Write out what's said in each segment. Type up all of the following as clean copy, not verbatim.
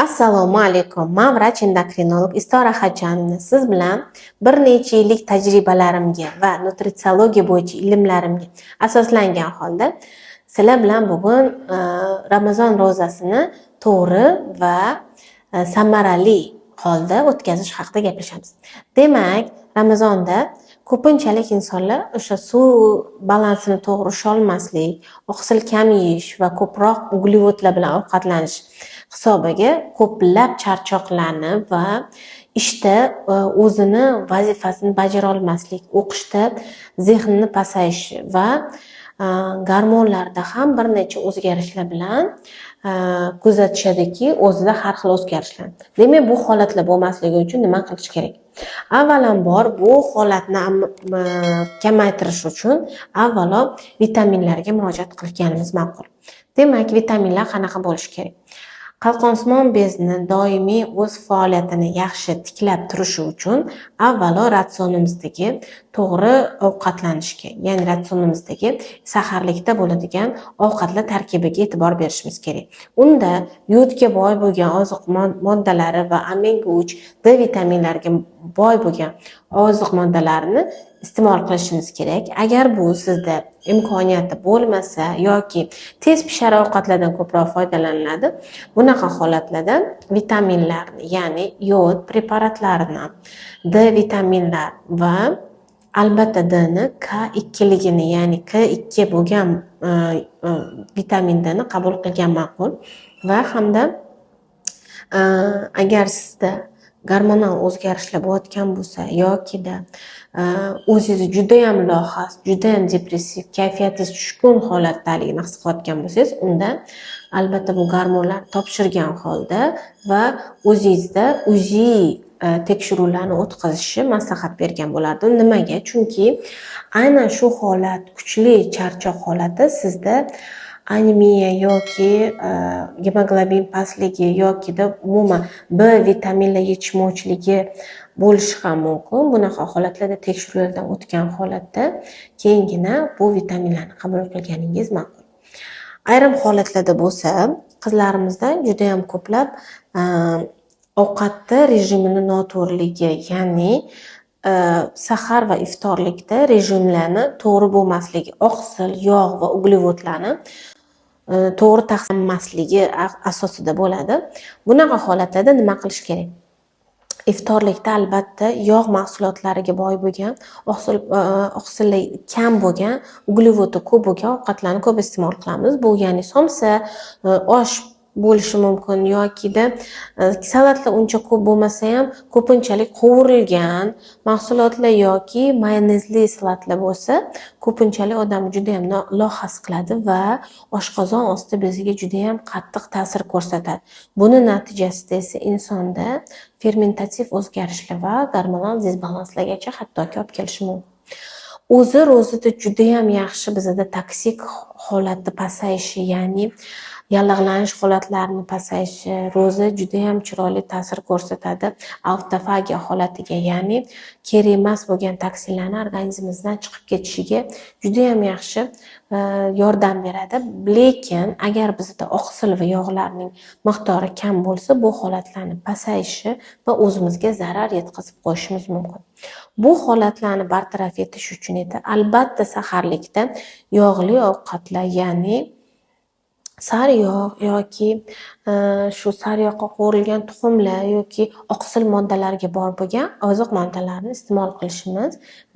Assalomu alaykum. Men vrach endokrinolog Istora Xajanova. Siz bilan bir necha yillik tajribalarimga va nutritsiologiya bo'yicha ilmlarimga asoslangan holda sizlar bilan bugun Ramazon ro'zasini to'g'ri va samarali holda o'tkazish haqida gaplashamiz. Demak, Ramazonda ko'pinchalik insonlar o'sha suv balansini to'g'ri usha olmaslik, oqsil kam yeyish va ko'proq uglevodlar bilan ovqatlanish hisobiga ko'plab charchoqlarni va ishda o'zini vazifasini bajara olmaslik, o'qishda zehnni pasayishi va gormonlarda ham bir necha o'zgarishlar bilan kuzatishadiki, o'zida har xil o'zgarishlar. Demak, bu holatlar bo'lmasligi uchun nima qilish kerak? Avvalambor bu holatni kamaytirish uchun avvalo vitaminlarga murojaat qilganimiz ma'qul. Demak, vitaminlar qanaqa bo'lishi kerak? Qalqonsimon bezni doimiy o'z faoliyatini yaxshi tiklab turishi uchun avvalo ratsionimizdagi to'g'ri ovqatlanishga, ya'ni ratsionimizdagi saharlikda bo'ladigan ovqatlar tarkibiga e'tibor berishimiz kerak. Unda yodga boy bo'lgan oziq moddalari va omega 3, D vitaminlariga boy bo'lgan oziq moddalarini iste'mol qilishimiz kerak. Agar bu sizda imkoniyati bo'lmasa yoki tez pishar ovqatlardan ko'proq foydalaniladi, bunaqa holatlarda vitaminlarni, ya'ni yod preparatlarini, D vitaminlar va albatta D ni K2 ligini, ya'ni K2 bo'lgan vitamin D ni qabul qilgan ma'qul va hamda agar sizda gormonal o'zgarishlar bo'layotgan bo'lsa yokida o'zingizni juda ham lohas, juda ham depressiv, kayfiyatingiz tushkun holatdaligini his qilayotgan bo'lsangiz, unda albatta bu gormonlar topshirgan holda va o'zingizda UZI tekshiruvlarni o'tkazishni maslahat bergan bo'lardim. Nimaga? Chunki aynan shu holat, kuchli charchoq holati sizda anemiya yoki gemoglobin pastligi yokida umuman B vitaminlar yetishmovchiligi bo'lishi ham mumkin. Bunaqa holatlarda tekshiruvlardan o'tgan holatda keyingina bu vitaminlarni qabul qilganingiz ma'qul. Ayrim holatlarda bo'lsa, qizlarimizda juda ham ko'plab ovqatda rejimini noto'g'riligi, ya'ni sahar va iftorlikda rejimlarni to'g'ri bo'lmasligi, oqsil, yog' va uglevodlarni to'g'ri taqsimlamasligi asosida bo'ladi. Bunaqa holatlarda nima qilish kerak? Iftorlikda albatta yog' mahsulotlariga boy bo'lgan, oqsili kam bo'lgan, uglevodi ko'p bo'lgan ovqatlarni ko'p iste'mol qilamiz. Bu ya'ni somsa, osh bo'lishi mumkin yokida salatlar uncha ko'p bo'lmasa ham ko'pinchalik qovurilgan mahsulotlar yoki mayonezli salatlar bo'lsa, ko'pinchalik odamni juda ham lohas qiladi va oshqozon osti beziga juda ham qattiq ta'sir ko'rsatadi. Buni natijasida esa insonda fermentativ o'zgarishlar va gormonal disbalanslargacha hattoki olib kelishi mumkin. O'zi juda ham yaxshi bizda toksik holatda pasayishi, ya'ni yallig'lanish holatlarini pasayishi, ro'za juda ham chiroyli ta'sir ko'rsatadi autofagiya holatiga, ya'ni kerak emas bo'lgan toksinlarni organizmimizdan chiqib ketishiga juda ham yaxshi yordam beradi. Lekin agar bizda oqsil va yog'larning miqdori kam bo'lsa, bu holatlarni pasayishi va o'zimizga zarar yetkazib qo'yishimiz mumkin. Bu holatlarni bartaraf etish uchun edi albatta saharlikda yog'li ovqatlar, ya'ni sariyog' yoki shu sariyog'ga qovurilgan tuxumlar yoki oqsil moddalariga boy bo'lgan oziq moddalarni iste'mol qilishimiz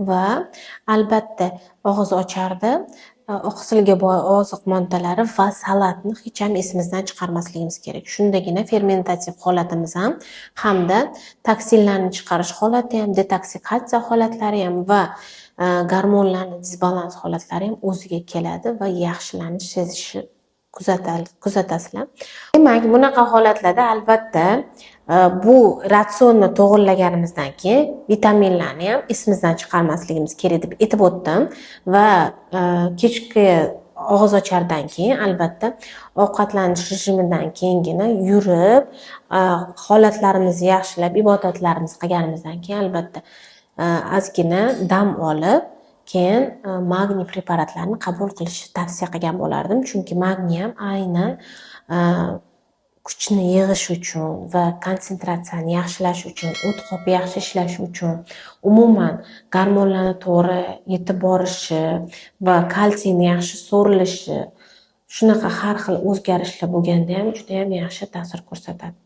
va albatta og'iz ocharda oqsilga boy oziq moddalari va salatni hech ham esimizdan chiqarmasligimiz kerak. Shundagina fermentativ holatimiz ham hamda toksinlarni chiqarish holati ham, detoksikatsiya holatlari ham va gormonlarning disbalans holatlari ham o'ziga keladi va yaxshilanish sezishi kuzatasizlar. Demak, bunaqa holatlarda albatta bu ratsionni to'g'irlaganimizdan keyin vitaminlarni ham esimizdan chiqarmasligimiz kerak deb aytib o'tdim va kechki og'iz ochardan keyin albatta ovqatlanish rejimidan keyingina yurib, holatlarimizni yaxshilab, ibodatlarimizni qilganimizdan keyin albatta ozgina dam olib keyin magniy preparatlarini qabul qilishni tavsiya qilgan bo'lardim. Chunki magniy ham aynan kuchni yig'ish uchun va konsentratsiyani yaxshilash uchun, o't qopi yaxshi ishlashi uchun, umuman gormonlarni to'g'ri yetib borishi va kalsiyni yaxshi so'rilishi, shunaqa har xil o'zgarishlar bo'lganda ham juda ham yaxshi ta'sir ko'rsatadi.